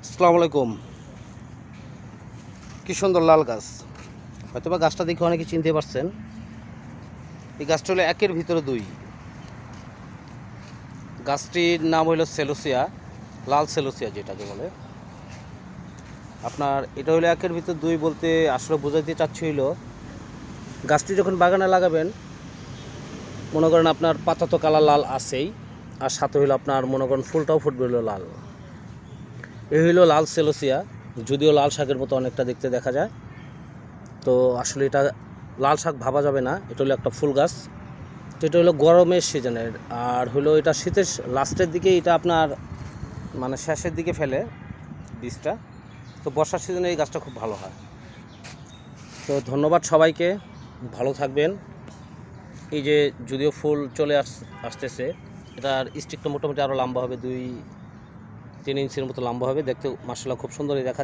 আসসালামু আলাইকুম। কি সুন্দর লাল গাছ। হয়তোবা গাছটা দেখে অনেকে চিনতে পারছেন। এই গাছটা হলো একের ভিতরে দুই। গাছটির নাম হলো সেলোসিয়া, লাল সেলোসিয়া যেটাকে বলে। আপনার এটা হলো একের ভিতর দুই বলতে আসলে বোঝাইতে চাচ্ছি হলো গাছটি যখন বাগানে লাগাবেন, মনে করেন আপনার পাতা তো কালার লাল আছেই, আর সাথে হইলো আপনার মনে করেন ফুলটাও ফুটবে হলো লাল। এই হইলো লাল সেলোসিয়া, যদিও লাল শাকের মতো অনেকটা দেখতে দেখা যায়। তো আসলে এটা লাল শাক ভাবা যাবে না, এটা হলো একটা ফুল গাছ। তো এটা হলো গরমের সিজনের, আর হলো এটা শীতের লাস্টের দিকে, এটা আপনার মানে শেষের দিকে ফেলে বীজটা। তো বর্ষার সিজনে এই গাছটা খুব ভালো হয়। তো ধন্যবাদ সবাইকে, ভালো থাকবেন। এই যে যদিও ফুল চলে আসতেছে, এটার স্টিকটা মোটামুটি আরও লম্বা হবে, 2-3 ইঞ্চির মতো লম্বা হবে, দেখতে মাশাআল্লাহ খুব সুন্দরই দেখা যায়।